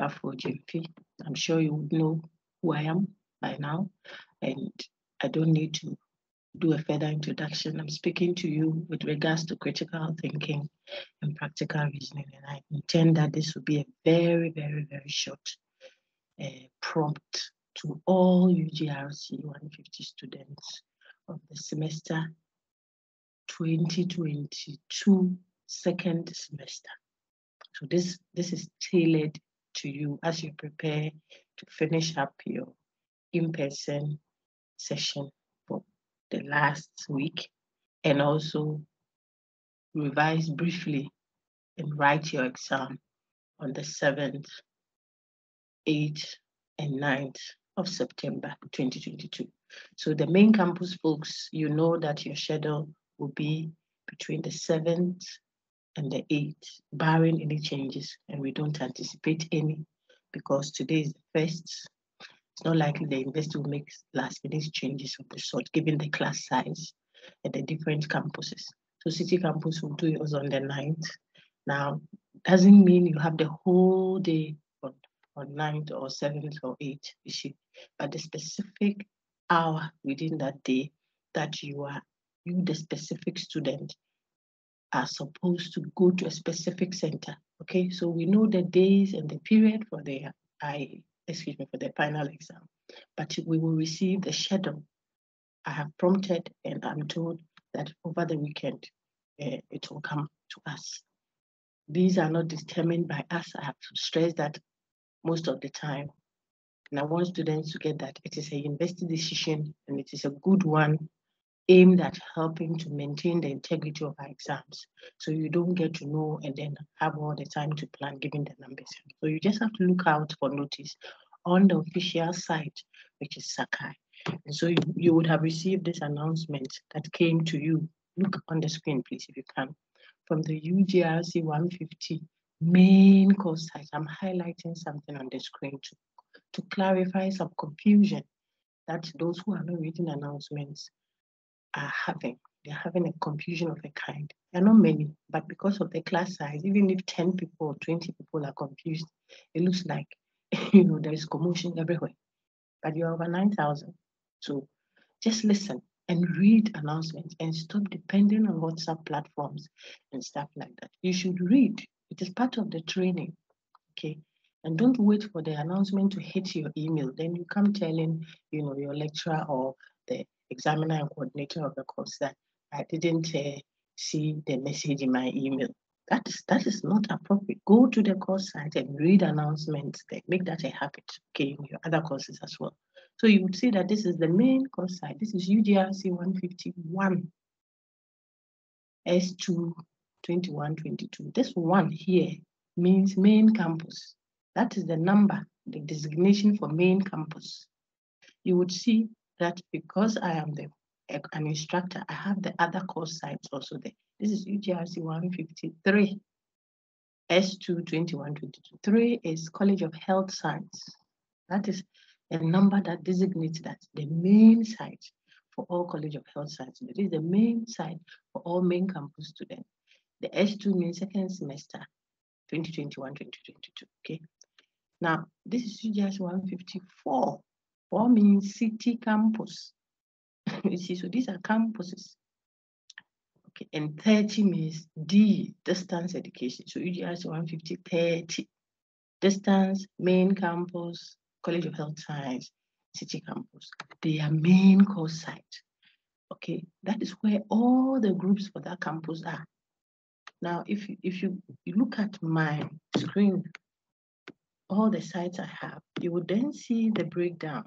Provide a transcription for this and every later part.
UGRC150. I'm sure you would know who I am by now, and I don't need to do a further introduction. I'm speaking to you with regards to critical thinking and practical reasoning, and I intend that this will be a very, very, very short prompt to all UGRC150 students of the semester 2022 second semester. So this is tailored to you as you prepare to finish up your in-person session for the last week, and also revise briefly and write your exam on the 7th, 8th, and 9th of September 2022. So the main campus folks, you know that your schedule will be between the 7th and the 8th, barring any changes, and we don't anticipate any because today is the first. It's not likely the university will make last-minute changes of the sort, given the class size at the different campuses. So City Campus will do yours on the 9th. Now, doesn't mean you have the whole day on 9th or 7th or 8th, you see, but the specific hour within that day that you, the specific student, are supposed to go to a specific center. Okay, so we know the days and the period for the for the final exam, but we will receive the schedule. I have prompted and I'm told that over the weekend it will come to us. These are not determined by us. I have to stress that most of the time. And I want students to get that it is a university decision and it is a good one, aimed at helping to maintain the integrity of our exams. So you don't get to know and then have all the time to plan given the numbers. So you just have to look out for notice on the official site, which is Sakai. And so you would have received this announcement that came to you. Look on the screen, please, if you can, from the UGRC150 main course site. I'm highlighting something on the screen to clarify some confusion that those who are not reading announcements are having. They're having a confusion of a kind. There are not many, but because of the class size, even if 10 people or 20 people are confused, it looks like there is commotion everywhere. But you're over 9,000. So just listen and read announcements and stop depending on WhatsApp platforms and stuff like that. You should read. It is part of the training. Okay. And don't wait for the announcement to hit your email. Then you come telling, your lecturer or the examiner and coordinator of the course that I didn't see the message in my email. That is not appropriate. Go to the course site and read announcements. Make that a habit, okay, in your other courses as well. So you would see that this is the main course site. This is UGRC151 S2 2122. This one here means main campus. That is the number, the designation for main campus. You would see that because I am an instructor, I have the other course sites also there. This is UGRC153 S2 2122. 3 is College of Health Science. That is a number that designates that the main site for all College of Health Science. It is the main site for all main campus students. The S2 means second semester, 2021-2022. Okay. Now, this is UGRC154. 4 means city campus. You see, so these are campuses. Okay, and 30 means D, distance education. So UGRC150, 30. Distance, main campus, College of Health Science, city campus. They are main course site. Okay, that is where all the groups for that campus are. Now, if you look at my screen, all the sites I have, you will then see the breakdown.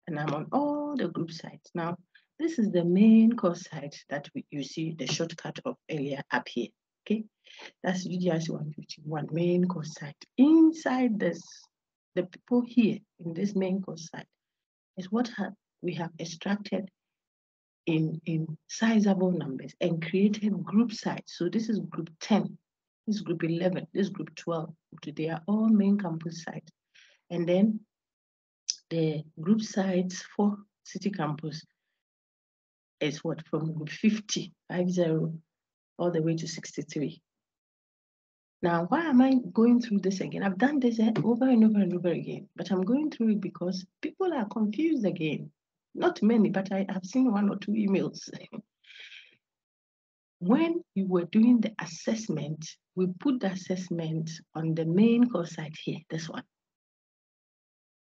And I'm on all the group sites. Now, this is the main course site that you see the shortcut of earlier up here. Okay, that's UGRC151 main course site. Inside this, the people here in this main course site is what we have extracted in sizable numbers and created group sites. So this is group 10, this is group 11, this is group 12. They are all main campus sites. And then the group sites for city campus is what, from group 50, all the way to 63. Now, why am I going through this again? I've done this over and over and over again, but I'm going through it because people are confused again. Not many, but I have seen 1 or 2 emails. When you were doing the assessment, we put the assessment on the main course site here, this one,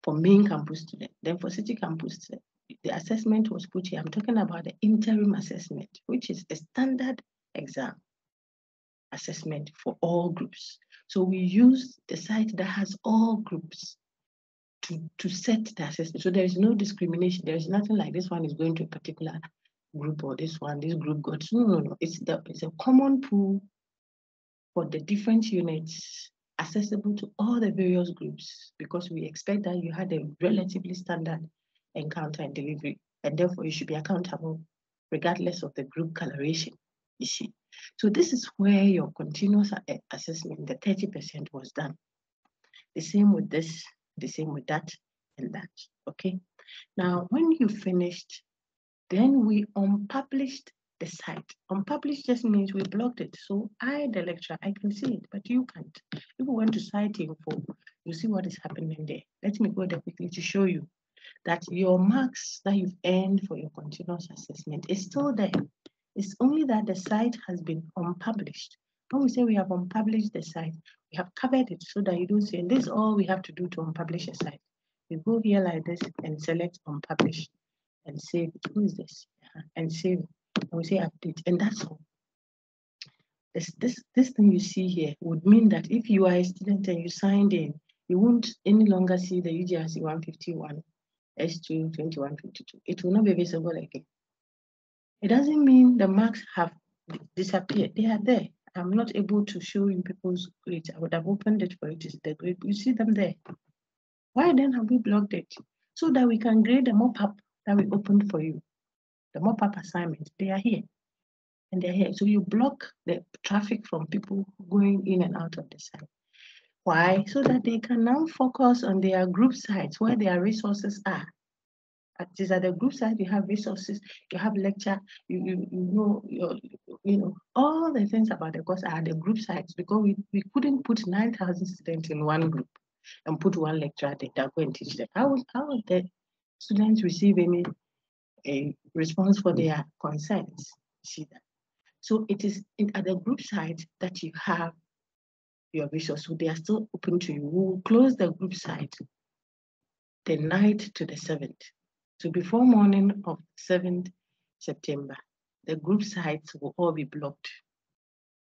for main campus student. Then for city campus student, the assessment was put here. I'm talking about the interim assessment, which is a standard exam assessment for all groups. So we use the site that has all groups to set the assessment. So there is no discrimination. There is nothing like this one is going to a particular group or this group got. No. It's a common pool for the different units accessible to all the various groups, because we expect that you had a relatively standard encounter and delivery, and therefore you should be accountable regardless of the group coloration, you see. So this is where your continuous assessment, the 30% was done. The same with this, the same with that and that, okay? Now, when you finished, then we unpublished the site. Unpublished just means we blocked it. So I, the lecturer, I can see it, but you can't. If we went to site info, you see what is happening there. Let me go there quickly to show you that your marks that you've earned for your continuous assessment is still there. It's only that the site has been unpublished. When we say we have unpublished the site, we have covered it so that you don't see, and this is all we have to do to unpublish a site. You go here like this and select unpublish and save it. Who is this? And save it. And we say update, and that's all. This thing you see here would mean that if you are a student and you signed in, you won't any longer see the UGRC151 S2 2152. It will not be visible again. It doesn't mean the marks have disappeared. They are there. I'm not able to show you people's grades. I would have opened it for you to see the grade. You see them there. Why then have we blocked it? So that we can grade the mop-up that we opened for you. The mop-up assignments, they are here. And they're here. So you block the traffic from people going in and out of the site. Why? So that they can now focus on their group sites where their resources are. These are the group sites. You have resources, you have lecture, you know all the things about the course are the group sites, because we couldn't put 9,000 students in one group and put one lecturer there that go and teach them. How would the students receive any response for their concerns? See that. So it is at the group site that you have your resources. So they are still open to you. We will close the group site the night to the 7th. So before morning of 7th September, the group sites will all be blocked.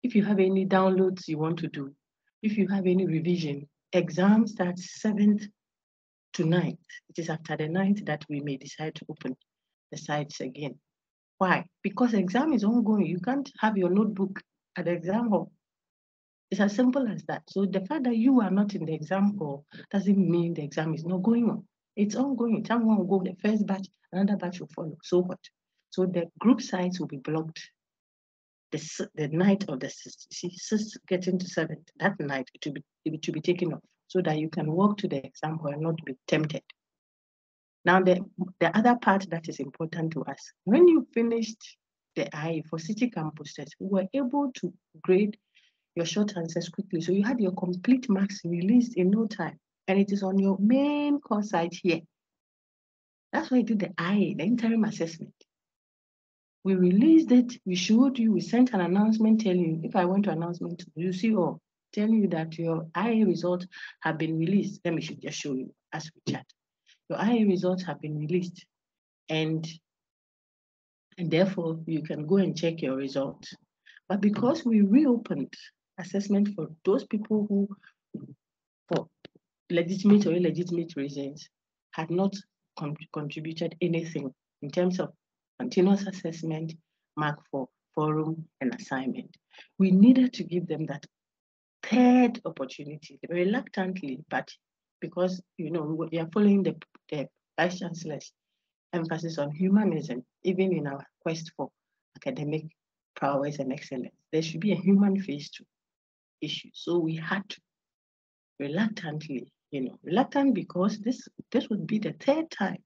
If you have any downloads you want to do, if you have any revision, exam starts 7th to 9th. It is after the 9th that we may decide to open the sites again. Why? Because exam is ongoing. You can't have your notebook at the exam hall. It's as simple as that. So the fact that you are not in the exam hall doesn't mean the exam is not going on. It's ongoing. Someone will go the first batch, another batch will follow. So what? So the group sites will be blocked the night of the 6th getting to 7th. That night it will be taken off so that you can walk to the exam hall and not be tempted. Now, the other part that is important to us, when you finished the IE for city campus test, we were able to grade your short answers quickly. So you had your complete marks released in no time, and it is on your main course site here. That's why I did the IE, the interim assessment. We released it, we showed you, we sent an announcement telling you, if I went to announcement, you see all, telling you that your IE results have been released. Let me just show you as we chat. Your IE results have been released, and therefore you can go and check your results. But because we reopened assessment for those people who, for legitimate or illegitimate reasons, had not contributed anything in terms of continuous assessment, mark for forum, and assignment, we needed to give them that third opportunity, reluctantly, but because we are following the Vice Chancellor's emphasis on humanism, even in our quest for academic prowess and excellence. There should be a human face to issue. So we had to reluctantly, reluctant because this would be the third time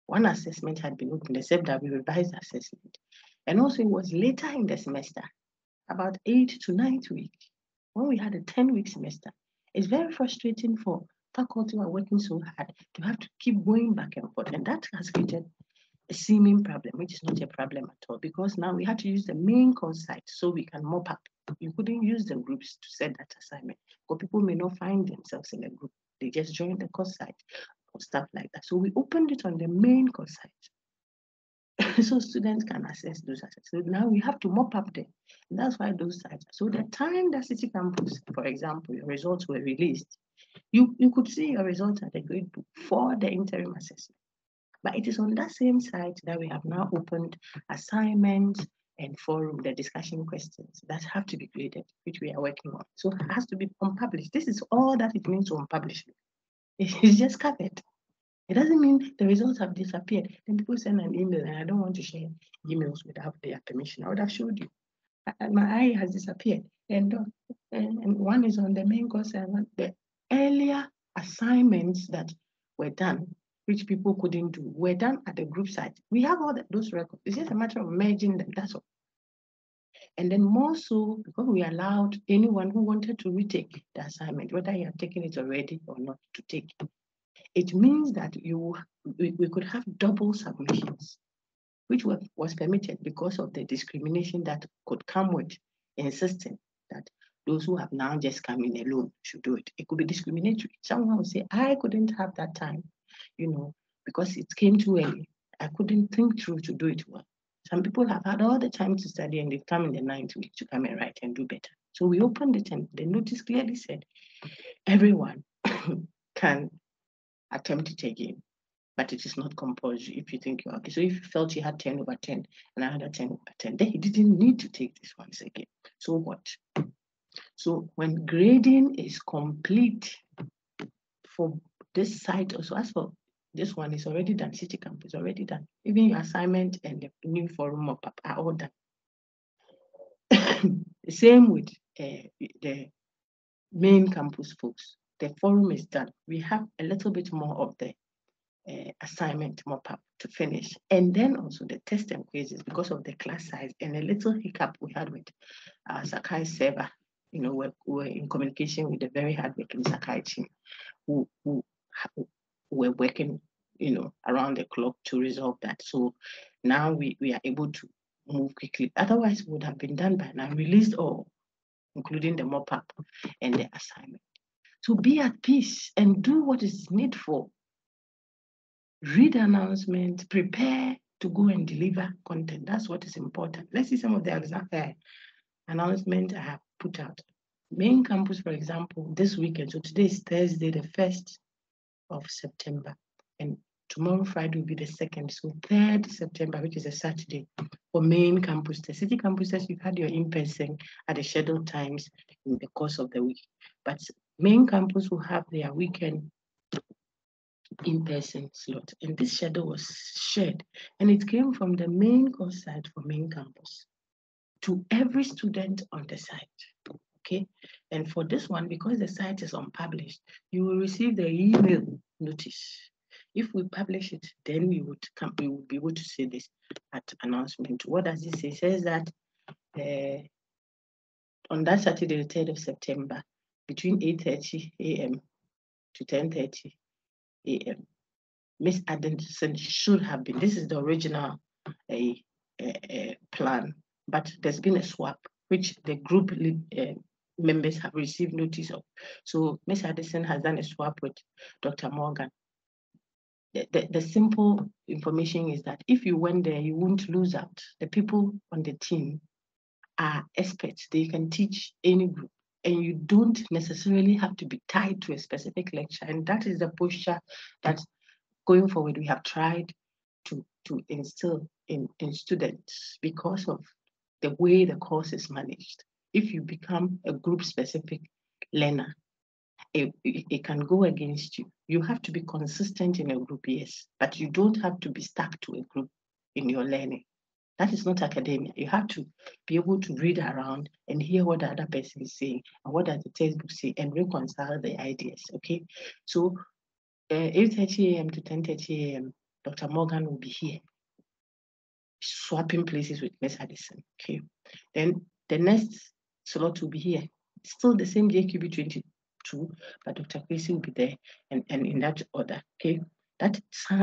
one assessment had been opened, except that we revised assessment. And also it was later in the semester, about 8th to 9th week. when we had a 10-week semester, it's very frustrating for faculty who are working so hard to have to keep going back and forth. And that has created a seeming problem, which is not a problem at all, because now we had to use the main course site so we can mop up. You couldn't use the groups to set that assignment, because people may not find themselves in a group. They just join the course site or stuff like that. So we opened it on the main course site so students can access those assets. So now we have to mop up there. And that's why those sites. So the time that City Campus, for example, your results were released, you could see your results at the grade book for the interim assessment. But it is on that same site that we have now opened assignments and forum, the discussion questions that have to be graded, which we are working on. So it has to be unpublished. This is all that it means to unpublish. It's just covered. It doesn't mean the results have disappeared. Then people send an email, and I don't want to share emails without their permission. I would have showed you. My eye has disappeared. And one is on the main course, and the earlier assignments that were done, which people couldn't do, were done at the group site. We have all those records. It's just a matter of merging them, that's all. And then more so, because we allowed anyone who wanted to retake the assignment, whether you have taken it already or not, to take it. It means that we could have double submissions, which was permitted because of the discrimination that could come with insisting that those who have now just come in alone should do it. It could be discriminatory. Someone will say, I couldn't have that time, because it came too early. I couldn't think through to do it well. Some people have had all the time to study and they've come in the 9th week to come and write and do better. So we opened it and the notice clearly said, everyone can attempt it again, but it is not compulsory if you think you're okay. So if you felt you had 10 over 10 and another 10 over 10, then you didn't need to take this once again. So what? So when grading is complete for this site also, as for this one is already done, City Camp is already done. Even your assignment and the new forum mop-up are all done. The same with the main campus folks. The forum is done. We have a little bit more of the assignment mop-up to finish. And then also the test and quizzes because of the class size and a little hiccup we had with our Sakai server. We're in communication with the very hardworking Sakai team who were working, around the clock to resolve that. So now we are able to move quickly. Otherwise, it would have been done by now, released all, including the mop-up and the assignment. So be at peace and do what is needful. Read the announcement, prepare to go and deliver content. That's what is important. Let's see some of the announcements I have put out. Main campus, for example, this weekend. So today is Thursday, the 1st of September. And tomorrow, Friday, will be the 2nd. So 3rd September, which is a Saturday, for main campus. The city campuses, you've had your in-person at the scheduled times in the course of the week. But main campus will have their weekend in-person slot. And this schedule was shared. And it came from the main course site for main campus to every student on the site. Okay. And for this one, because the site is unpublished, you will receive the email notice. If we publish it, then we would be able to see this at announcement. What does it say? It says that on that Saturday, the 3rd of September, between 8:30 a.m. to 10:30 a.m., Miss Addison should have been. This is the original plan, but there's been a swap, which the group members have received notice of. So Miss Addison has done a swap with Dr. Morgan. The simple information is that if you went there, you won't lose out. The people on the team are experts. They can teach any group, and you don't necessarily have to be tied to a specific lecture. And that is the posture that going forward we have tried to instill in students because of the way the course is managed. If you become a group-specific learner, it can go against you. You have to be consistent in a group, yes, but you don't have to be stuck to a group in your learning. That is not academia. You have to be able to read around and hear what the other person is saying and what does the textbook say and reconcile the ideas, okay? So 8:30 a.m. to 10:30 a.m., Dr. Morgan will be here, swapping places with Miss Addison, okay? Then the next slot will be here, still the same JQB 22, but Dr. Kwesi will be there, and in that order, okay? That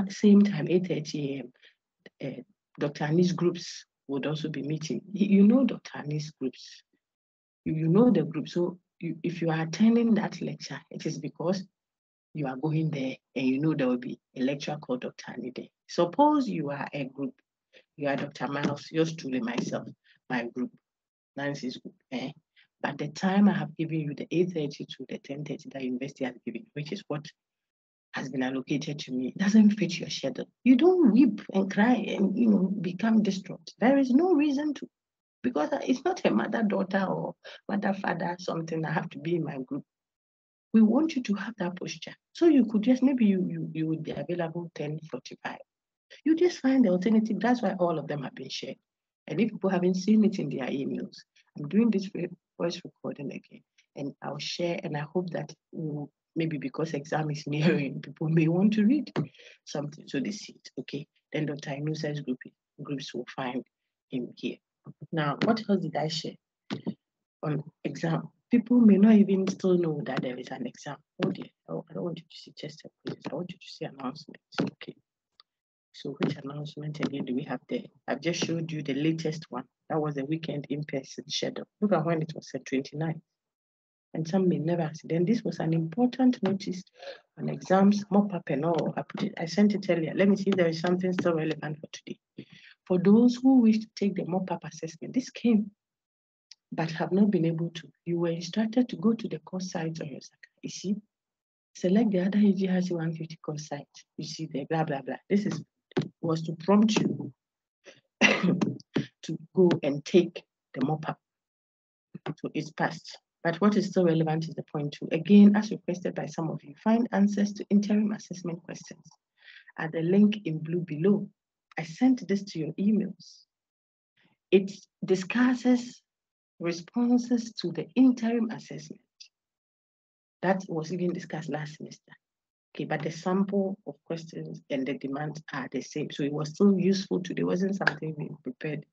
same time, 8:30 a.m., Dr. Ani's groups would also be meeting. You know Dr. Ani's groups. You know the group. So if you are attending that lecture, it is because you are going there and you know there will be a lecture called Dr. Ani there. Suppose you are a group, you are Dr. Miles, yours truly, myself, my group, Nancy's group. But the time I have given you, the 8:30 to the 10:30 that university has given, which is what has been allocated to me, doesn't fit your schedule. You don't weep and cry and become distraught. There is no reason to, because it's not a mother, daughter, or mother, father, something. I have to be in my group. We want you to have that posture. So you could just, maybe you would be available 10:45. You just find the alternative. That's why all of them have been shared. And if people haven't seen it in their emails, I'm doing this voice recording again, and I'll share, and I hope that maybe because exam is nearing, people may want to read something, so they see it, okay? Then Dr. Inusa's groups will find him here. Now, what else did I share on exam? People may not even still know that there is an exam. Oh dear, I don't want you to see test quizzes. I want you to see announcements, okay? So which announcement again do we have there? I've just showed you the latest one. That was the weekend in-person schedule. Look at when it was at 29. And some may never have seen. Then this was an important notice on exams, mop-up and all. I sent it earlier. Let me see if there is something still relevant for today. For those who wish to take the mop-up assessment, this came, but have not been able to. You were instructed to go to the course site on your Saka. You see, select the other UGRC150 course site. You see there, blah, blah, blah. This was to prompt you to go and take the mop-up. So it's passed. But what is still relevant is the point 2. Again, as requested by some of you, find answers to interim assessment questions at the link in blue below. I sent this to your emails. It discusses responses to the interim assessment. That was even discussed last semester. Okay, but the sample of questions and the demands are the same. So it was still useful today. It wasn't something we prepared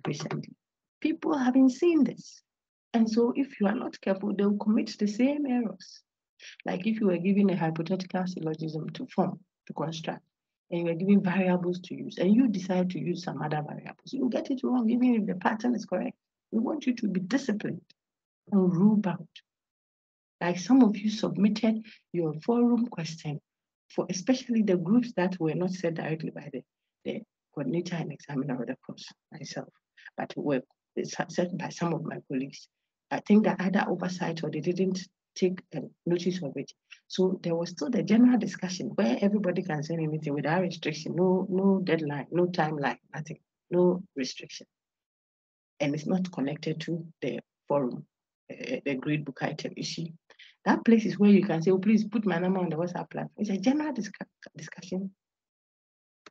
recently. People haven't seen this. And so if you are not careful, they'll commit the same errors. Like if you were given a hypothetical syllogism to form, to construct, and you were given variables to use, and you decide to use some other variables, you'll get it wrong, even if the pattern is correct. We want you to be disciplined and rule out. Like some of you submitted your forum question for especially the groups that were not set directly by the coordinator and examiner of the course, myself, but were set by some of my colleagues. I think that either oversight or they didn't take notice of it. So there was still the general discussion where everybody can send anything without restriction, no deadline, no timeline, nothing, no restriction. And it's not connected to the forum, the grade book item, you see. That place is where you can say, oh, please put my number on the WhatsApp platform. It's a general discussion.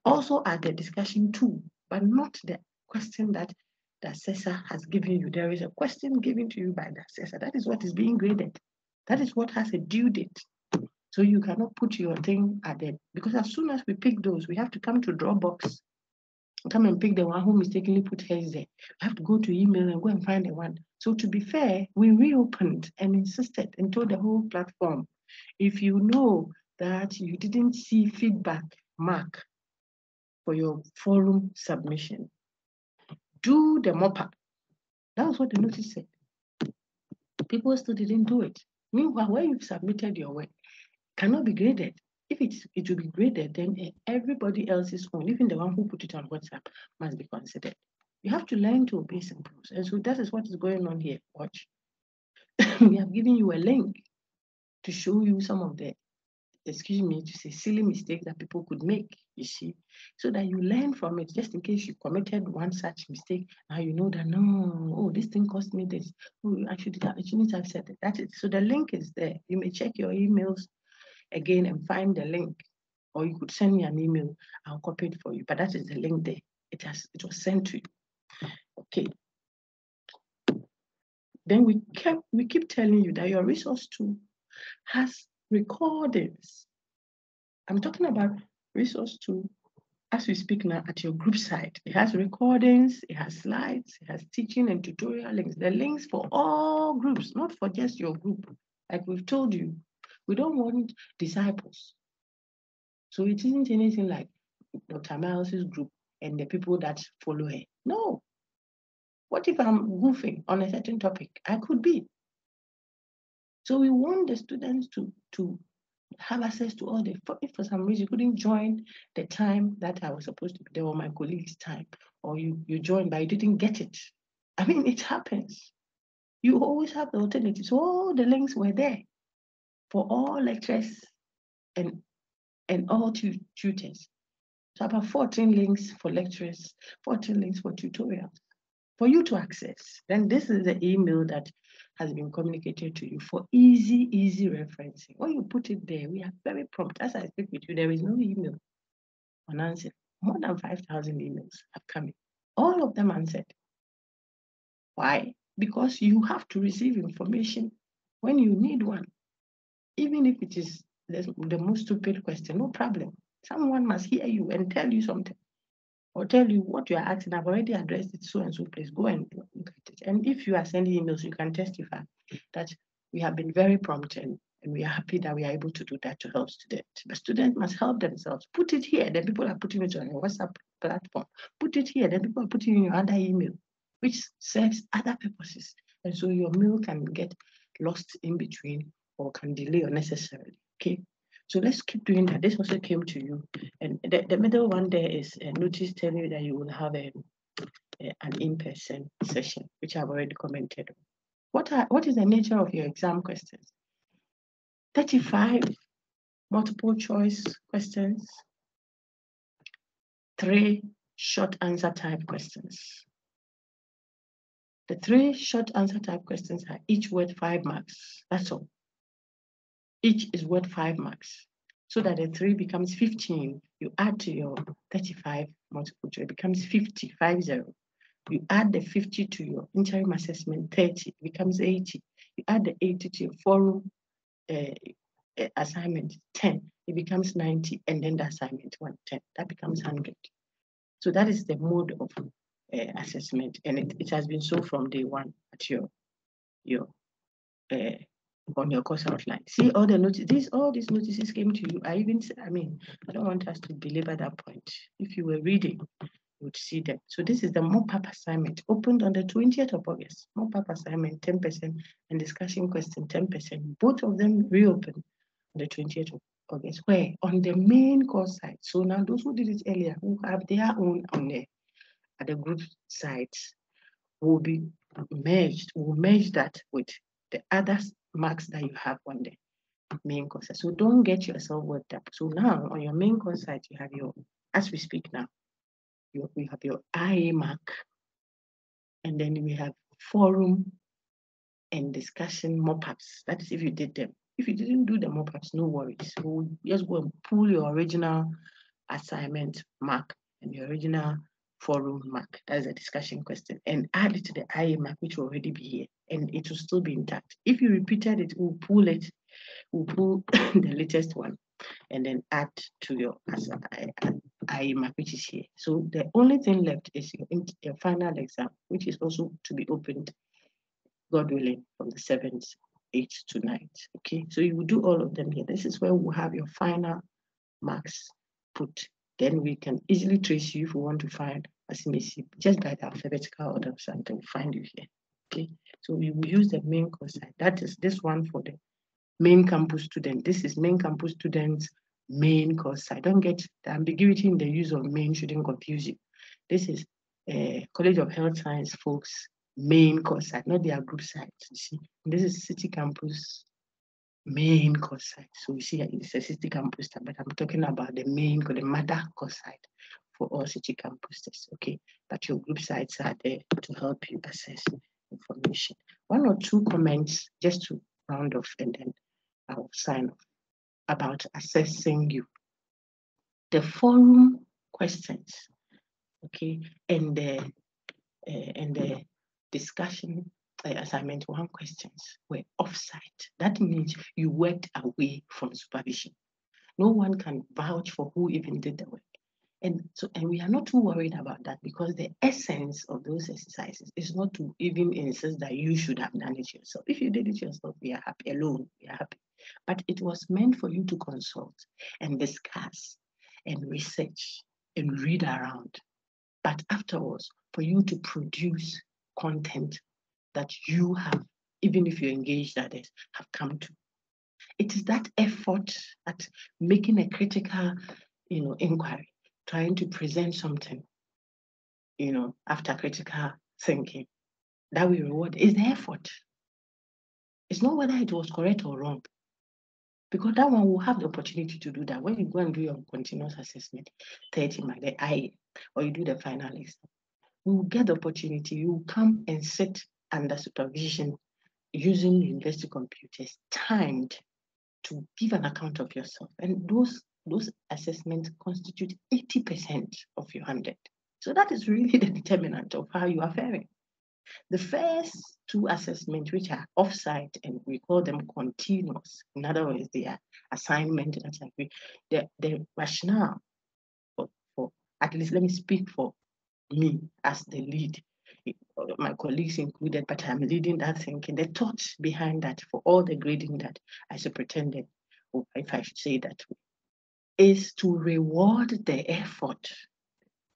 Also at the discussion too, but not the question that the assessor has given you. There is a question given to you by the assessor. That is what is being graded. That is what has a due date. So you cannot put your thing at the, because as soon as we pick those, we have to come to Dropbox, come and pick the one who mistakenly put hers there. We have to go to email and go and find the one. So to be fair, we reopened and insisted and told the whole platform, if you know that you didn't see feedback mark for your forum submission, do the mop-up. That was what the notice said. People still didn't do it. Meanwhile, when you've submitted your work, cannot be graded. If it will be graded, then everybody else's own, even the one who put it on WhatsApp, must be considered. You have to learn to obey some rules. And so that is what is going on here. Watch. We have given you a link to show you some of the, excuse me, to say silly mistakes that people could make, you see, so that you learn from it, just in case you committed one such mistake. Now you know that, no, oh, this thing cost me this. Oh, I shouldn't have said it. That's it. So the link is there. You may check your emails again and find the link, or you could send me an email. I'll copy it for you. But that is the link there. It was sent to you. Okay. Then we keep telling you that your resource tool has recordings. I'm talking about resource tool as we speak now, at your group site. It has recordings, it has slides, it has teaching and tutorial links. The links for all groups, not for just your group. Like we've told you, we don't want disciples. So it isn't anything like Dr. Miles's group and the people that follow her. No. What if I'm goofing on a certain topic? I could be. So we want the students to have access to all the, if for some reason you couldn't join the time that I was supposed to be there, or my colleague's time, or you joined but you didn't get it. I mean, it happens. You always have the alternative. So all the links were there for all lecturers and all tutors. So about 14 links for lecturers, 14 links for tutorials for you to access. Then this is the email that has been communicated to you for easy referencing. When you put it there, we are very prompt. As I speak with you, there is no email unanswered. More than 5,000 emails have come in. All of them answered. Why? Because you have to receive information when you need one. Even if it is the most stupid question, no problem. Someone must hear you and tell you something, or tell you what you are asking. I've already addressed it so and so, please go and look at it. And if you are sending emails, you can testify that we have been very prompt and we are happy that we are able to do that to help students. But students must help themselves. Put it here, then people are putting it on your WhatsApp platform. Put it here, then people are putting it in your other email, which serves other purposes. And so your mail can get lost in between or can delay unnecessarily, okay? So let's keep doing that. This also came to you. And the middle one there is a notice telling you that you will have an in-person session, which I've already commented on. What is the nature of your exam questions? 35 multiple choice questions, 3 short answer type questions. The 3 short answer type questions are each worth 5 marks. That's all. Each is worth 5 marks. So that the 3 becomes 15. You add to your 35 multiple choice, it becomes 50, 50. You add the 50 to your interim assessment, 30, it becomes 80. You add the 80 to your forum assignment, 10, it becomes 90, and then the assignment 110, that becomes 100. So that is the mode of assessment, and it has been so from day one at your on your course outline. See all the notices, all these notices came to you. I don't want us to belabor that point. If you were reading, you would see them. So this is the mop-up assignment, opened on the 20th of August. Mop-up assignment, 10%, and discussion question, 10%. Both of them reopened on the 20th of August. Where? On the main course site. So now those who did it earlier, who have their own on there at the group sites, will be merged. We'll merge that with the other marks that you have on the main course. So don't get yourself worked up. So now on your main course site, you have your, as we speak now, we have your IA mark, and then we have forum and discussion mop-ups. That is if you did them. If you didn't do the mop-ups, no worries. We'll just go and pull your original assignment mark and your original forum mark, that's a discussion question, and add it to the IA mark, which will already be here, and it will still be intact. If you repeated it, we'll pull the latest one, and then add to your IA mark, which is here. So the only thing left is your final exam, which is also to be opened, God willing, from the 7th, 8th to 9th. Okay, so you will do all of them here. This is where we'll have your final marks put. Then we can easily trace you if we want to find Asimesi, just by the alphabetical order or something, find you here. Okay, so we will use the main course site. That is this one for the main campus student. This is main campus students' main course site. Don't get the ambiguity in the use of main, shouldn't confuse you. This is College of Health Science folks' main course site, not their group site. You see, this is City Campus main course site. So you see it's a city campus, but I'm talking about the main, the mother course site for all city campuses, okay? But your group sites are there to help you access information. 1 or 2 comments just to round off, and then I'll sign off about assessing you. The forum questions, okay, and the discussion assignment 1 questions were off-site. That means you worked away from supervision. No one can vouch for who even did the work. And we are not too worried about that, because the essence of those exercises is not to even insist that you should have done it yourself. If you did it yourself, we are happy. Alone, we are happy. But it was meant for you to consult and discuss and research and read around. But afterwards, for you to produce content that you have, even if you engaged others, have come to. It is that effort at making a critical, inquiry, trying to present something, after critical thinking, that we reward. Is the effort. It's not whether it was correct or wrong, because that one will have the opportunity to do that when you go and do your continuous assessment, 30 mark, the I, or you do the final exam. You will get the opportunity. You will come and sit under supervision using university computers, timed, to give an account of yourself. And those assessments constitute 80% of your 100. So that is really the determinant of how you are faring. The first two assessments, which are off-site, and we call them continuous. In other words, they are assignment. The rationale for, at least let me speak for me as the lead, my colleagues included, but I'm leading that thinking. The thought behind that, for all the grading that I superintended, or if I should say that, is to reward the effort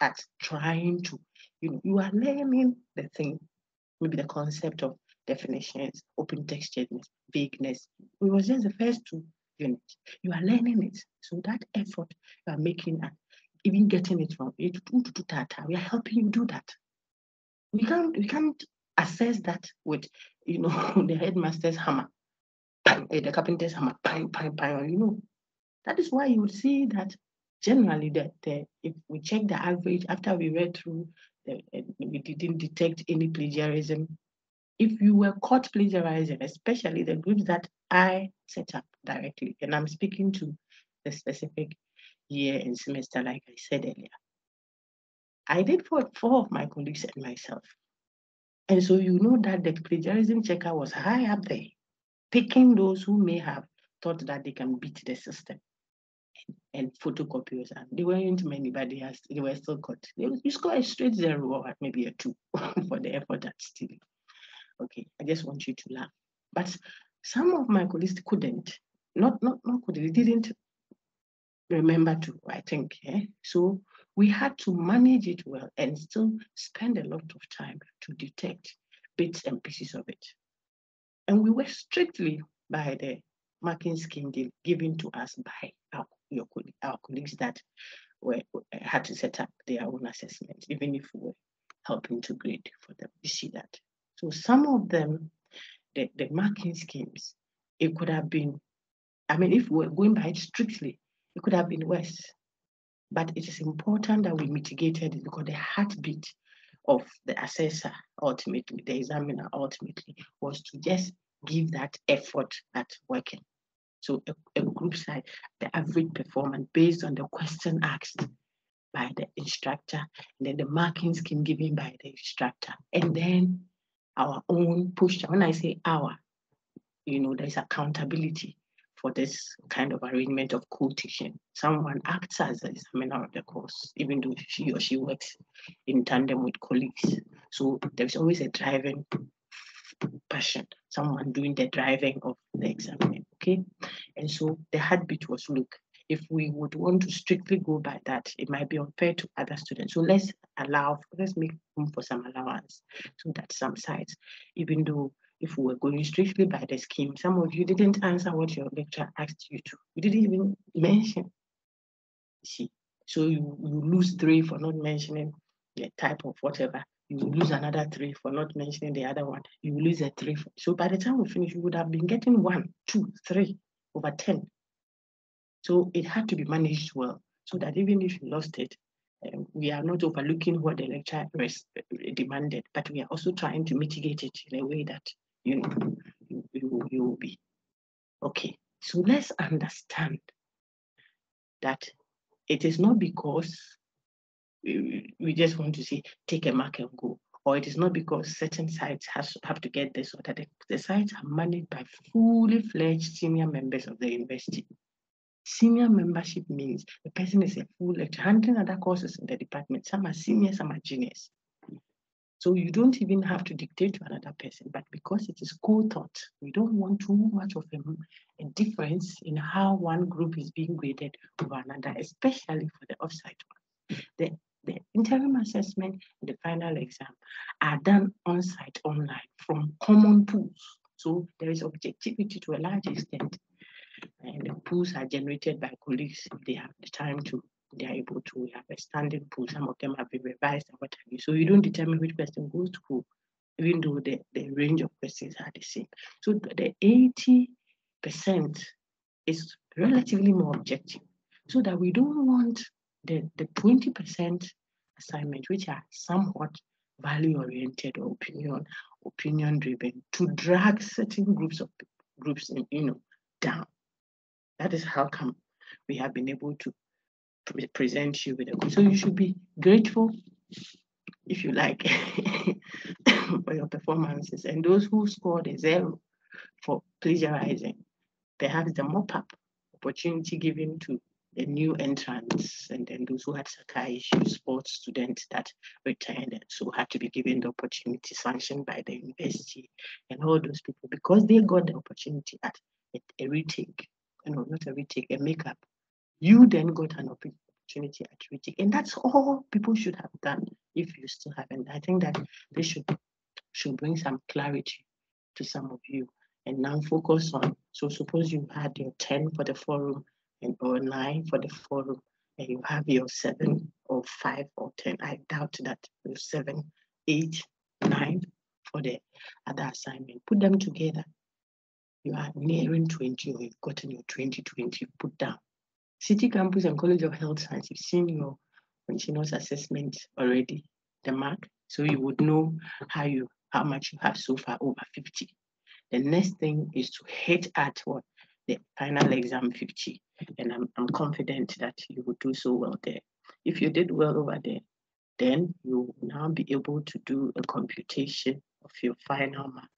at trying to, you are learning the thing, maybe the concept of definitions, open texturedness, vagueness. It was just the first two units. You are learning it. So that effort you are making at even getting it wrong, we are helping you do that. We can't assess that with, the headmaster's hammer, the carpenter's hammer, bang. That is why you would see that generally if we check the average after we read through, we didn't detect any plagiarism. If you were caught plagiarizing, especially the groups that I set up directly, and I'm speaking to the specific year and semester, like I said earlier, I did for 4 of my colleagues and myself. And so you know that the plagiarism checker was high up there, picking those who may have thought that they can beat the system and photocopiers. And they weren't many, but they were still caught. You score a straight 0 or maybe a 2 for the effort at stealing. Okay, I just want you to laugh. But some of my colleagues couldn't, not couldn't, they didn't remember to, I think. So we had to manage it well and still spend a lot of time to detect bits and pieces of it. And we were strictly by the marking scheme given to us by our colleagues that had to set up their own assessment, even if we were helping to grade for them. You see that. So some of them, the marking schemes, it could have been, if we were going by it strictly, it could have been worse. But it is important that we mitigated it, because the heartbeat of the assessor, ultimately, the examiner ultimately, was to just give that effort at working. So a group side, the average performance based on the question asked by the instructor, and then the marking scheme given by the instructor, and then our own push. When I say our, there's accountability for this kind of arrangement of co-teaching. Someone acts as the examiner of the course, even though she or she works in tandem with colleagues. So there's always a driving passion, someone doing the driving of the examination, okay? And so the heartbeat was, look, if we would want to strictly go by that, it might be unfair to other students. So let's make room for some allowance, so that some sites, even though if we were going strictly by the scheme, some of you didn't answer what your lecturer asked you to. You didn't even mention. See, so you lose 3 for not mentioning the type of whatever. You will lose another 3 for not mentioning the other one. You will lose a 3. So by the time we finish, you would have been getting 1, 2, 3 over 10. So it had to be managed well, so that even if you lost it, we are not overlooking what the lecturer demanded, but we are also trying to mitigate it in a way that you will be okay. So let's understand that it is not because we just want to say take a mark and go, or it is not because certain sites have to get this or that. The sites are managed by fully fledged senior members of the university. Senior membership means the person is a full lecturer, handling other courses in the department. Some are seniors, some are juniors. So you don't even have to dictate to another person, but because it is co-taught, we don't want too much of a difference in how one group is being graded over another, especially for the off-site one. The interim assessment and the final exam are done on-site online from common pools. So there is objectivity to a large extent, and the pools are generated by colleagues if they have the time to. They are able to. We have a standing pool. Some of them have been revised and what have you. So you don't determine which question goes to who, even though the range of questions are the same. So the 80% is relatively more objective, so that we don't want the 20% assignment, which are somewhat value-oriented or opinion-driven, to drag certain groups down. That is how come we have been able to present you with a. So you should be grateful, if you like, for your performances. And those who scored a 0 for plagiarizing, perhaps the mop-up opportunity given to the new entrants, and then those who had Sakai issues, sports students that returned and so had to be given the opportunity sanctioned by the university, and all those people, because they got the opportunity at a retake, not a retake, a makeup. You then got an opportunity at retake, and that's all people should have done if you still haven't. I think that this should bring some clarity to some of you. And now focus on, so suppose you had your 10 for the forum or 9 for the forum, and you have your 7 or 5 or 10. I doubt that your 7, 8, 9 for the other assignment. Put them together. You are nearing 20, or you've gotten your 2020 put down. City Campus and College of Health Science, you've seen your continuous assessment already, the mark, so you would know how much you have so far, over 50. The next thing is to hit at what? The final exam 50. And I'm confident that you will do so well there. If you did well over there, then you will now be able to do a computation of your final mark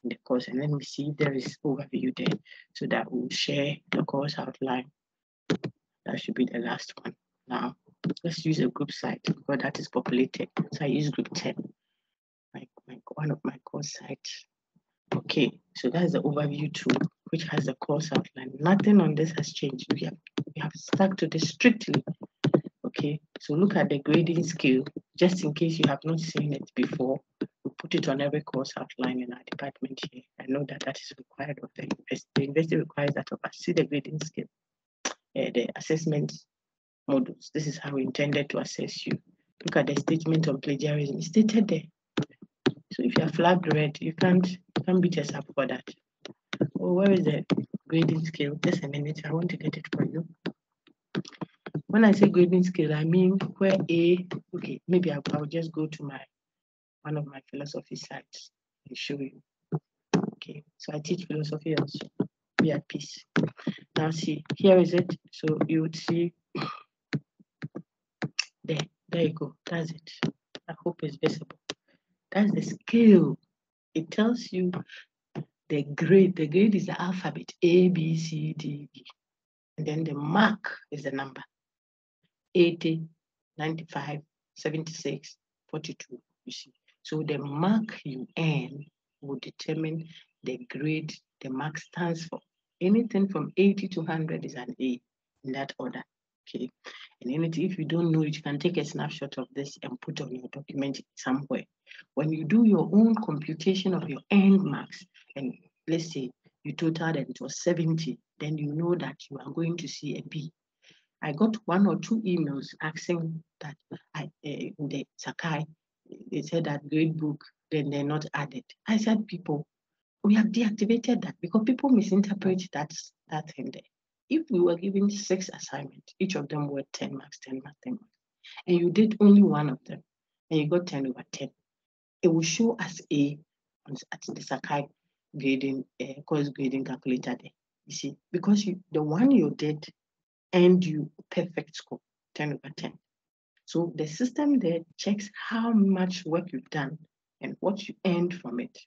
in the course. And let me see if there is overview there, so that we'll share the course outline. That should be the last one. Now, let's use a group site, because that is populated. So I use group 10, like one of my course sites. Okay, so that's the overview tool, which has the course outline. Nothing on this has changed. We have stuck to this strictly. Okay, so look at the grading scale, just in case you have not seen it before. We put it on every course outline in our department here. I know that is required of the university. The university requires that of us. See the grading scale, the assessment modules. This is how we intended to assess you. Look at the statement on plagiarism. It's stated there. So if you are flagged red, you can't beat us up for that. Oh, where is the grading scale? Just a minute, I want to get it for you. When I say grading scale, I mean where A, okay, maybe I'll just go to one of my philosophy sites and show you. Okay, so I teach philosophy also. Be at peace. Now see, here is it. So you would see there you go. That's it. I hope it's visible. That's the scale. It tells you the grade. The grade is the alphabet, A, B, C, D, E. And then the mark is the number, 80, 95, 76, 42, you see. So the mark you earn will determine the grade the mark stands for. Anything from 80 to 100 is an A, in that order. Okay, and anything, if you don't know it, you can take a snapshot of this and put on your document somewhere. When you do your own computation of your end marks, and let's say you totaled and it was 70, then you know that you are going to see a B. I got 1 or 2 emails asking that in the Sakai, they said that grade book, then they're not added. I said, people, we have deactivated that because people misinterpret that thing there. If we were given 6 assignments, each of them were 10 marks, 10 marks, 10 marks, and you did only one of them, and you got 10 over 10, it will show as A at the Sakai grading, course grading calculator there. You see, because the one you did earned you perfect score, 10 over 10. So the system there checks how much work you've done and what you earned from it.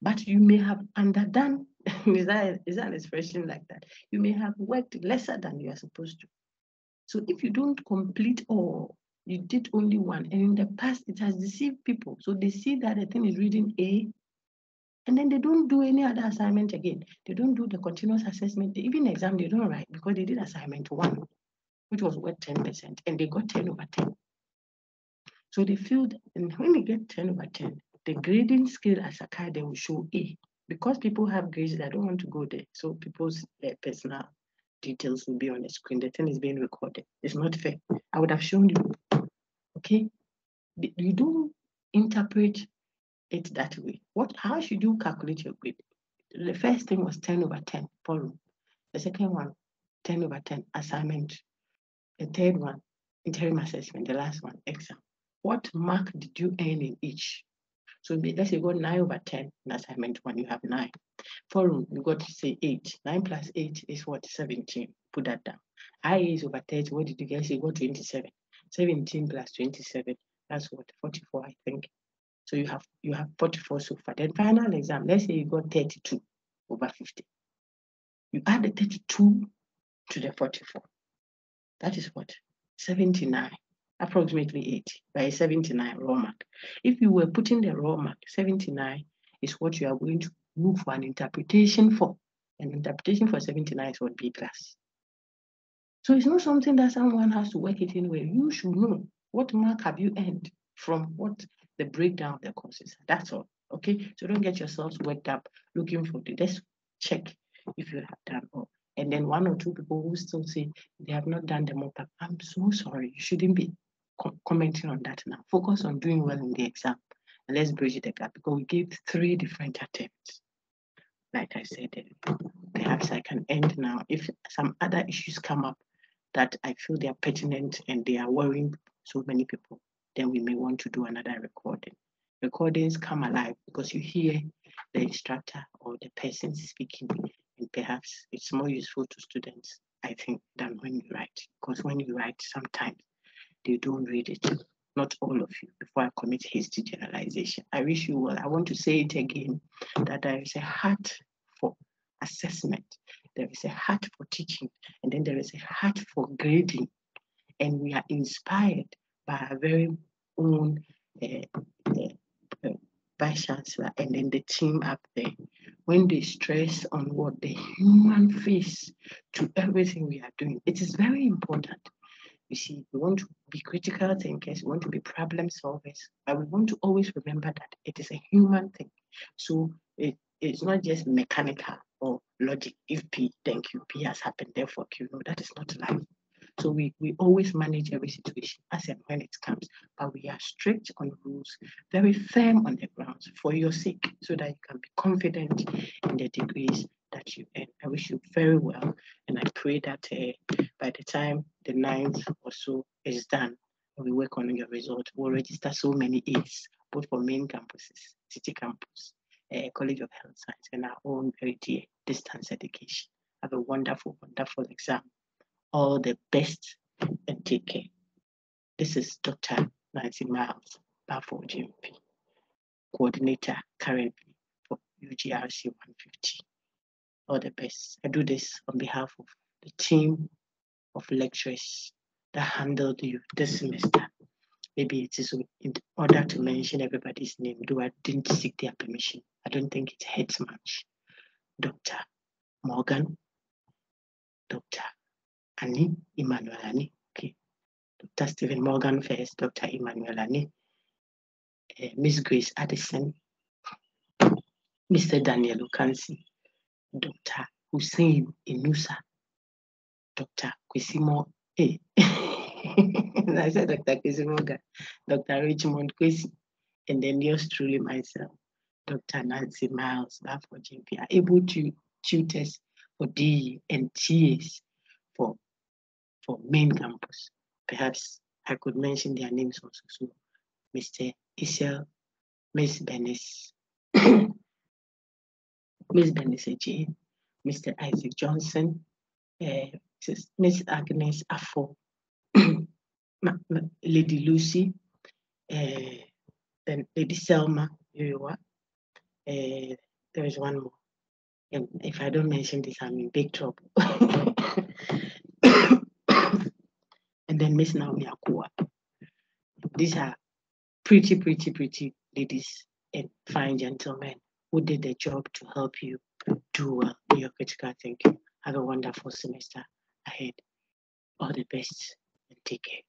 But you may have underdone, is that an expression like that? You may have worked lesser than you are supposed to. So if you don't complete all, you did only one, and in the past it has deceived people. So they see that the thing is reading A, and then they don't do any other assignment again. They don't do the continuous assessment. Even exam, they don't write because they did assignment 1, which was worth 10%, and they got 10 over 10. So they feel that, and when they get 10 over 10, the grading scale as a card, they will show A. Because people have grades, I don't want to go there. So people's personal details will be on the screen. The thing is being recorded. It's not fair. I would have shown you. Okay? You don't interpret it that way. How should you calculate your grade? The first thing was 10 over 10, forum. The second one, 10 over 10, assignment. The third one, interim assessment. The last one, exam. What mark did you earn in each? So let's say you got 9 over 10 in assignment 1, you have 9. Forum, you got to say 8. 9 plus 8 is what? 17. Put that down. IA is over 30. What did you get? So you got 27. 17 plus 27, that's what? 44, I think. So you have 44 so far. Then final exam, let's say you got 32 over 50. You add the 32 to the 44. That is what? 79. Approximately 80, by 79 raw mark. If you were putting the raw mark, 79 is what you are going to move for an interpretation for. An interpretation for 79 is what? B class. So it's not something that someone has to work it in where you should know what mark have you earned from what the breakdown of the courses. That's all. Okay. So don't get yourselves worked up looking for the just check if you have done all. And then 1 or 2 people who still say they have not done the mock-up. I'm so sorry. You shouldn't be commenting on that now. Focus on doing well in the exam. And let's bridge the gap because we gave 3 different attempts. Like I said, perhaps I can end now. If some other issues come up that I feel they are pertinent and they are worrying so many people, then we may want to do another recording. Recordings come alive because you hear the instructor or the person speaking, and perhaps it's more useful to students, I think, than when you write. Because when you write, sometimes they don't read it. Not all of you, before I commit hasty generalization. I wish you well. I want to say it again, that there is a heart for assessment. There is a heart for teaching, and then there is a heart for grading. And we are inspired by our very own Vice Chancellor and then the team up there. When they stress on what the human face to everything we are doing, it is very important. You see, we want to be critical thinkers, we want to be problem solvers, but we want to always remember that it is a human thing. So it's not just mechanical or logic. If P, then Q, P has happened, therefore Q. No, that is not life. So we always manage every situation as and when it comes, but we are strict on rules, very firm on the grounds for your sake, so that you can be confident in the degrees that you earn. I wish you very well, and I pray that by the time the 9th or so is done, we work on your result. We'll register so many A's, both for main campuses, city campus, College of Health Science, and our own very dear distance education. Have a wonderful, wonderful exam. All the best and take care. This is Dr. Nancy Miles, Bafo GMP, coordinator currently for UGRC150. All the best. I do this on behalf of the team of lecturers that handled you this semester. Maybe it is in order to mention everybody's name, though I didn't seek their permission. I don't think it hurts much. Dr. Morgan, Dr. Annie, Emmanuel Annie, okay. Dr. Stephen Morgan first, Dr. Emmanuel Annie, Miss Grace Addison, Mr. Daniel Okansi, Dr. Hussein Inusa, Dr. Kwisimo, I said Dr. Kwesi Dr. Richmond Kwesi, and then yours truly myself, Dr. Nancy Miles, for GP, are able to tutors for DE and TAs for main campus. Perhaps I could mention their names also. So Mr. Isel, Miss Benis, Miss Benis J, Mr. Isaac Johnson, Miss Agnes Afo, Lady Lucy, then Lady Selma, there is one more. And if I don't mention this, I'm in big trouble. And then Miss Naomi Akua. These are pretty ladies and fine gentlemen who did their job to help you do well in your critical thinking. Have a wonderful semester ahead. All the best and take care.